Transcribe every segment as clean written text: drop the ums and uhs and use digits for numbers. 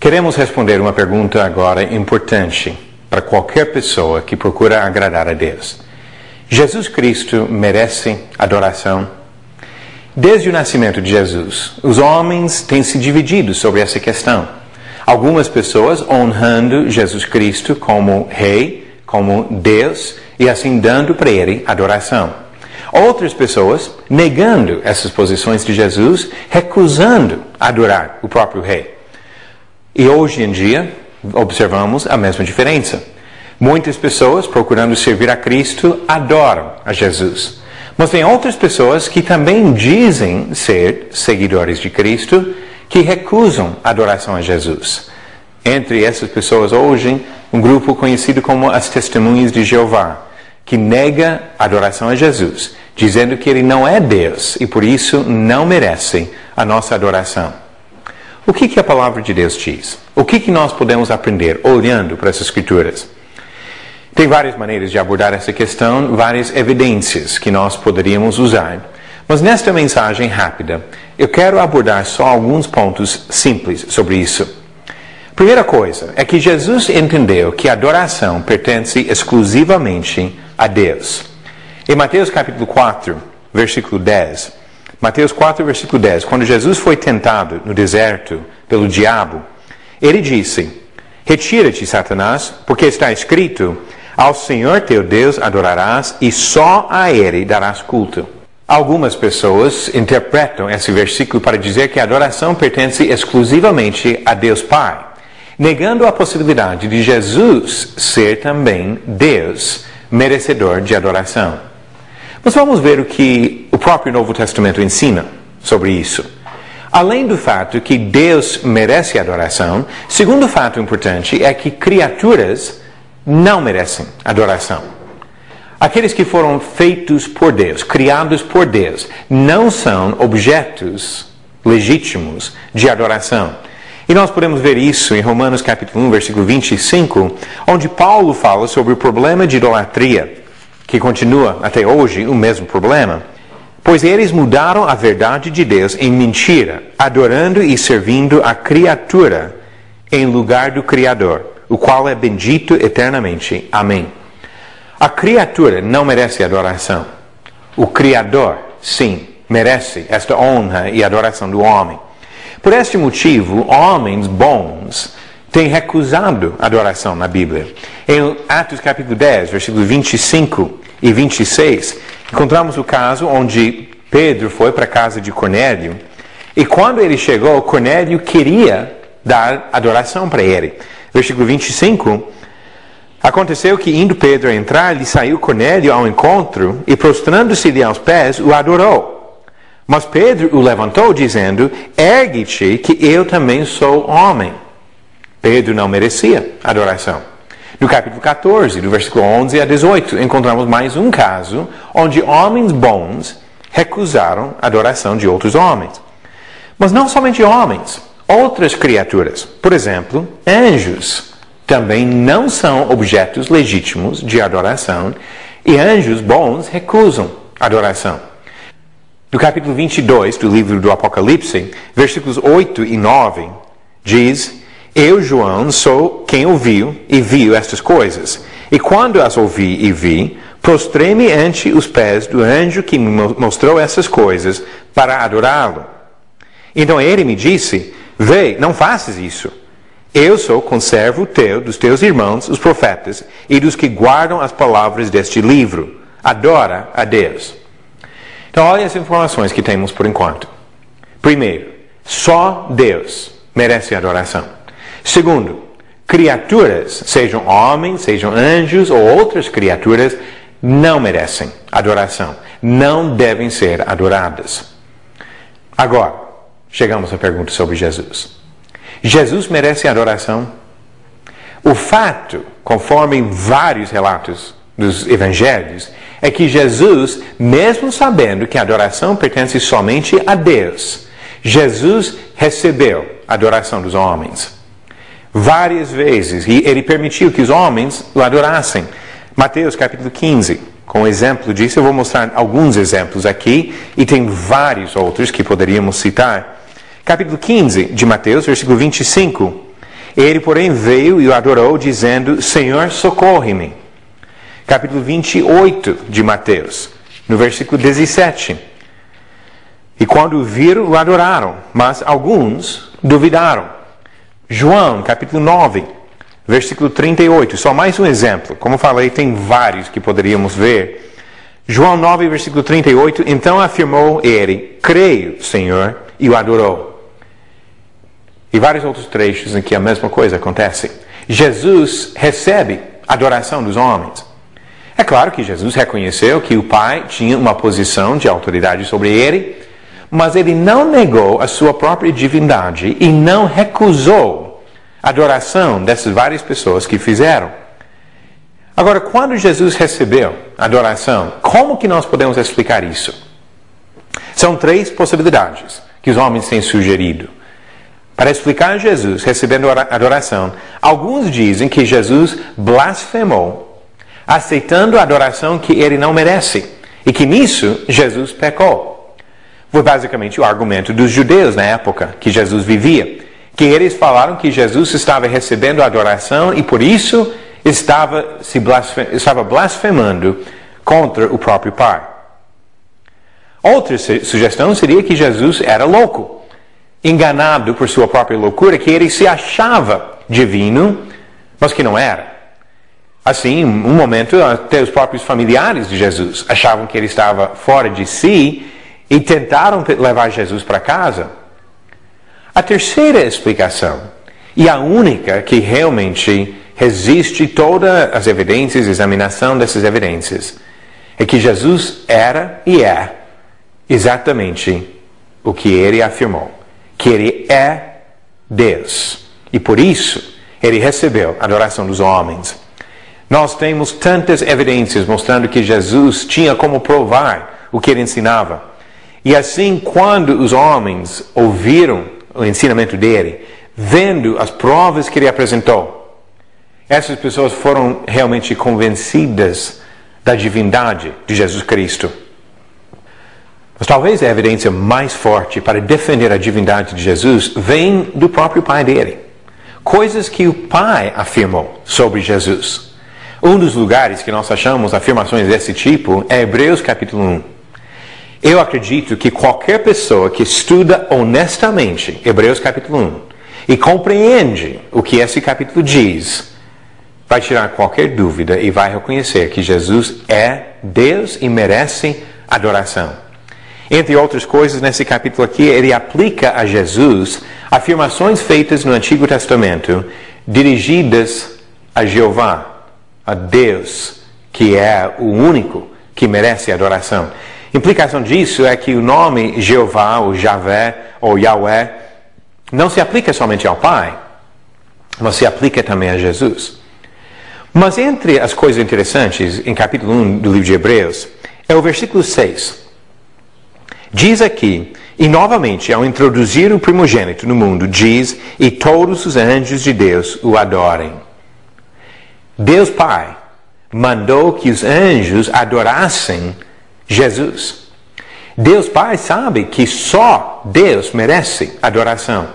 Queremos responder uma pergunta agora importante para qualquer pessoa que procura agradar a Deus. Jesus Cristo merece adoração? Desde o nascimento de Jesus, os homens têm se dividido sobre essa questão. Algumas pessoas honrando Jesus Cristo como Rei, como Deus, e assim dando para Ele adoração. Outras pessoas negando essas posições de Jesus, recusando adorar o próprio Rei. E hoje em dia, observamos a mesma diferença. Muitas pessoas, procurando servir a Cristo, adoram a Jesus. Mas tem outras pessoas que também dizem ser seguidores de Cristo, que recusam a adoração a Jesus. Entre essas pessoas hoje, um grupo conhecido como as Testemunhas de Jeová, que nega a adoração a Jesus, dizendo que Ele não é Deus e por isso não merece a nossa adoração. O que a palavra de Deus diz? O que nós podemos aprender olhando para essas escrituras? Tem várias maneiras de abordar essa questão, várias evidências que nós poderíamos usar. Mas nesta mensagem rápida, eu quero abordar só alguns pontos simples sobre isso. Primeira coisa é que Jesus entendeu que a adoração pertence exclusivamente a Deus. Em Mateus capítulo 4, versículo 10, Mateus 4, versículo 10, quando Jesus foi tentado no deserto pelo diabo, ele disse: "Retira-te, Satanás, porque está escrito: ao Senhor teu Deus adorarás e só a Ele darás culto." Algumas pessoas interpretam esse versículo para dizer que a adoração pertence exclusivamente a Deus Pai, negando a possibilidade de Jesus ser também Deus, merecedor de adoração. Mas vamos ver o que o próprio Novo Testamento ensina sobre isso. Além do fato que Deus merece adoração, segundo fato importante é que criaturas não merecem adoração. Aqueles que foram feitos por Deus, criados por Deus, não são objetos legítimos de adoração. E nós podemos ver isso em Romanos capítulo 1, versículo 25, onde Paulo fala sobre o problema de idolatria, que continua até hoje o mesmo problema, pois eles mudaram a verdade de Deus em mentira, adorando e servindo a criatura em lugar do Criador, o qual é bendito eternamente. Amém. A criatura não merece adoração. O Criador, sim, merece esta honra e adoração do homem. Por este motivo, homens bons têm recusado adoração na Bíblia. Em Atos capítulo 10, versículos 25 e 26, encontramos o caso onde Pedro foi para a casa de Cornélio, e quando ele chegou, Cornélio queria dar adoração para ele. Versículo 25, aconteceu que indo Pedro a entrar, lhe saiu Cornélio ao encontro, e prostrando-se-lhe aos pés, o adorou. Mas Pedro o levantou, dizendo: "Ergue-te, que eu também sou homem." Pedro não merecia adoração. No capítulo 14, do versículo 11 a 18, encontramos mais um caso onde homens bons recusaram a adoração de outros homens. Mas não somente homens, outras criaturas, por exemplo, anjos, também não são objetos legítimos de adoração, e anjos bons recusam adoração. No capítulo 22 do livro do Apocalipse, versículos 8 e 9, diz: "Eu, João, sou quem ouviu e viu estas coisas. E quando as ouvi e vi, prostrei-me ante os pés do anjo que me mostrou essas coisas para adorá-lo. Então ele me disse: Vê, não faças isso. Eu sou conservo teu, dos teus irmãos, os profetas, e dos que guardam as palavras deste livro. Adora a Deus." Então, olha as informações que temos por enquanto. Primeiro, só Deus merece adoração. Segundo, criaturas, sejam homens, sejam anjos ou outras criaturas, não merecem adoração. Não devem ser adoradas. Agora, chegamos à pergunta sobre Jesus. Jesus merece adoração? O fato, conforme vários relatos dos evangelhos, é que Jesus, mesmo sabendo que a adoração pertence somente a Deus, Jesus recebeu a adoração dos homens. Várias vezes, e ele permitiu que os homens o adorassem. Mateus capítulo 15, com exemplo disso, eu vou mostrar alguns exemplos aqui, e tem vários outros que poderíamos citar. Capítulo 15 de Mateus, versículo 25. Ele, porém, veio e o adorou, dizendo: Senhor, socorre-me. Capítulo 28 de Mateus, no versículo 17. E quando o viram, o adoraram, mas alguns duvidaram. João, capítulo 9, versículo 38. Só mais um exemplo. Como falei, tem vários que poderíamos ver. João 9, versículo 38. Então afirmou ele: Creio, Senhor, e o adorou. E vários outros trechos em que a mesma coisa acontece. Jesus recebe a adoração dos homens. É claro que Jesus reconheceu que o Pai tinha uma posição de autoridade sobre ele, mas ele não negou a sua própria divindade e não recusou a adoração dessas várias pessoas que fizeram. Agora, quando Jesus recebeu a adoração, como que nós podemos explicar isso? São 3 possibilidades que os homens têm sugerido. Para explicar Jesus recebendo a adoração, alguns dizem que Jesus blasfemou, aceitando a adoração que ele não merece, e que nisso Jesus pecou. Foi basicamente o argumento dos judeus na época que Jesus vivia, que eles falaram que Jesus estava recebendo a adoração e por isso estava blasfemando contra o próprio Pai. Outra sugestão seria que Jesus era louco, enganado por sua própria loucura, que ele se achava divino, mas que não era. Assim, um momento, até os próprios familiares de Jesus achavam que ele estava fora de si e tentaram levar Jesus para casa. A terceira explicação, e a única que realmente resiste todas as evidências, examinação dessas evidências, é que Jesus era e é exatamente o que ele afirmou, que ele é Deus. E por isso, ele recebeu a adoração dos homens. Nós temos tantas evidências mostrando que Jesus tinha como provar o que ele ensinava. E assim, quando os homens ouviram o ensinamento dele, vendo as provas que ele apresentou, essas pessoas foram realmente convencidas da divindade de Jesus Cristo. Mas talvez a evidência mais forte para defender a divindade de Jesus vem do próprio Pai dele. Coisas que o Pai afirmou sobre Jesus. Um dos lugares que nós achamos afirmações desse tipo é Hebreus capítulo 1. Eu acredito que qualquer pessoa que estuda honestamente Hebreus capítulo 1 e compreende o que esse capítulo diz, vai tirar qualquer dúvida e vai reconhecer que Jesus é Deus e merece adoração. Entre outras coisas, nesse capítulo aqui, ele aplica a Jesus afirmações feitas no Antigo Testamento, dirigidas a Jeová, a Deus, que é o único que merece adoração. Implicação disso é que o nome Jeová, ou Javé, ou Yahweh, não se aplica somente ao Pai, mas se aplica também a Jesus. Mas entre as coisas interessantes, em capítulo 1 do livro de Hebreus, é o versículo 6. Diz aqui, e novamente, ao introduzir o primogênito no mundo, diz: e todos os anjos de Deus o adorem. Deus Pai mandou que os anjos adorassem Jesus. Deus Pai sabe que só Deus merece adoração.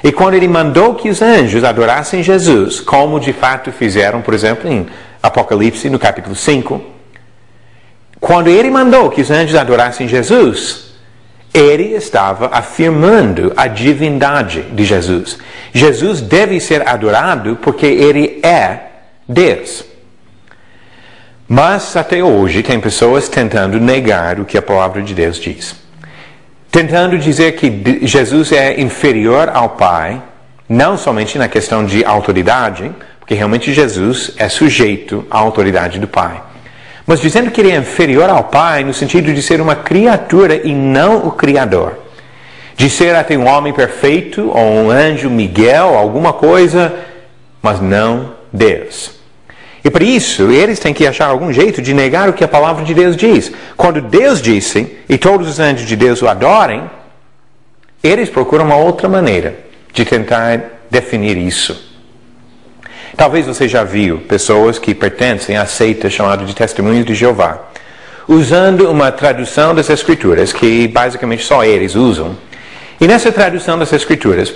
E quando ele mandou que os anjos adorassem Jesus, como de fato fizeram, por exemplo, em Apocalipse, no capítulo 5, quando ele mandou que os anjos adorassem Jesus, ele estava afirmando a divindade de Jesus. Jesus deve ser adorado porque ele é Deus. Mas até hoje tem pessoas tentando negar o que a palavra de Deus diz. Tentando dizer que Jesus é inferior ao Pai, não somente na questão de autoridade, porque realmente Jesus é sujeito à autoridade do Pai, mas dizendo que ele é inferior ao Pai no sentido de ser uma criatura e não o Criador. De ser até um homem perfeito, ou um anjo Miguel, alguma coisa, mas não Deus. E por isso, eles têm que achar algum jeito de negar o que a palavra de Deus diz. Quando Deus disse, e todos os anjos de Deus o adorem, eles procuram uma outra maneira de tentar definir isso. Talvez você já viu pessoas que pertencem à seita chamada de Testemunhos de Jeová, usando uma tradução das Escrituras, que basicamente só eles usam. E nessa tradução das Escrituras,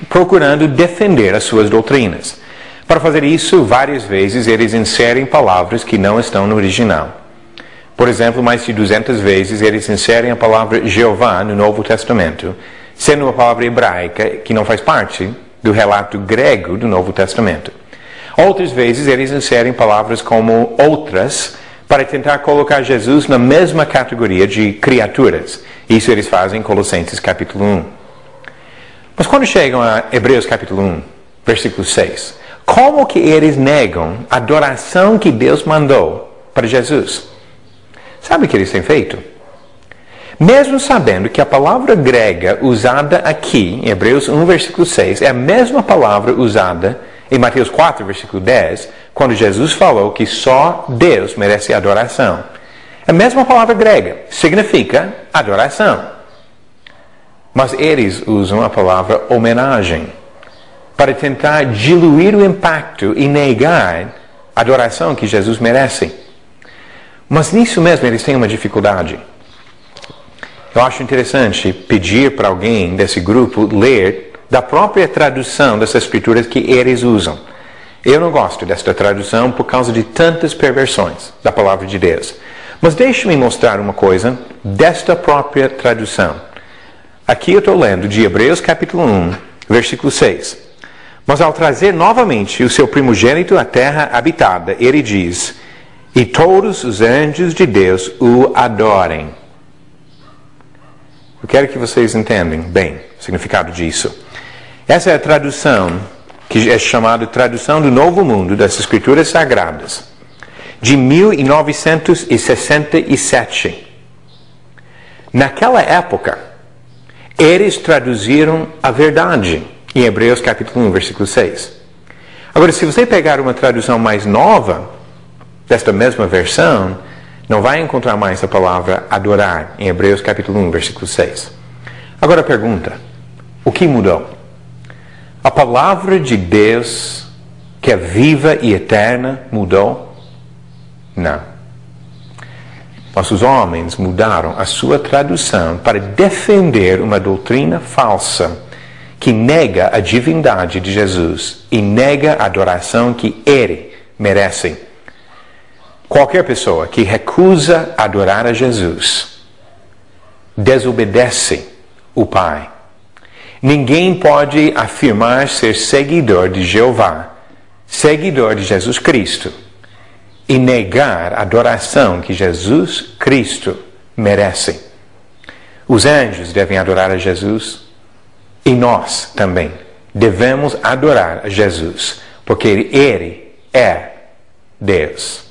procurando defender as suas doutrinas. Para fazer isso, várias vezes eles inserem palavras que não estão no original. Por exemplo, mais de 200 vezes eles inserem a palavra Jeová no Novo Testamento, sendo uma palavra hebraica que não faz parte do relato grego do Novo Testamento. Outras vezes eles inserem palavras como outras para tentar colocar Jesus na mesma categoria de criaturas. Isso eles fazem em Colossenses capítulo 1. Mas quando chegam a Hebreus capítulo 1, versículo 6, como que eles negam a adoração que Deus mandou para Jesus? Sabe o que eles têm feito? Mesmo sabendo que a palavra grega usada aqui, em Hebreus 1, versículo 6, é a mesma palavra usada em Mateus 4, versículo 10, quando Jesus falou que só Deus merece adoração. A mesma palavra grega significa adoração. Mas eles usam a palavra homenagem para tentar diluir o impacto e negar a adoração que Jesus merece. Mas nisso mesmo eles têm uma dificuldade. Eu acho interessante pedir para alguém desse grupo ler da própria tradução dessas escrituras que eles usam. Eu não gosto desta tradução por causa de tantas perversões da palavra de Deus. Mas deixe-me mostrar uma coisa desta própria tradução. Aqui eu estou lendo de Hebreus capítulo 1, versículo 6. Mas ao trazer novamente o seu primogênito à terra habitada, ele diz: e todos os anjos de Deus o adorem. Eu quero que vocês entendam bem o significado disso. Essa é a tradução que é chamada Tradução do Novo Mundo das Escrituras Sagradas, de 1967. Naquela época, eles traduziram a verdade em Hebreus capítulo 1, versículo 6. Agora, se você pegar uma tradução mais nova desta mesma versão, não vai encontrar mais a palavra adorar em Hebreus capítulo 1, versículo 6. Agora a pergunta: o que mudou? A palavra de Deus, que é viva e eterna, mudou? Não. Mas os homens mudaram a sua tradução para defender uma doutrina falsa que nega a divindade de Jesus e nega a adoração que ele merece. Qualquer pessoa que recusa adorar a Jesus desobedece o Pai. Ninguém pode afirmar ser seguidor de Jeová, seguidor de Jesus Cristo, e negar a adoração que Jesus Cristo merece. Os anjos devem adorar a Jesus e nós também devemos adorar a Jesus, porque Ele é Deus.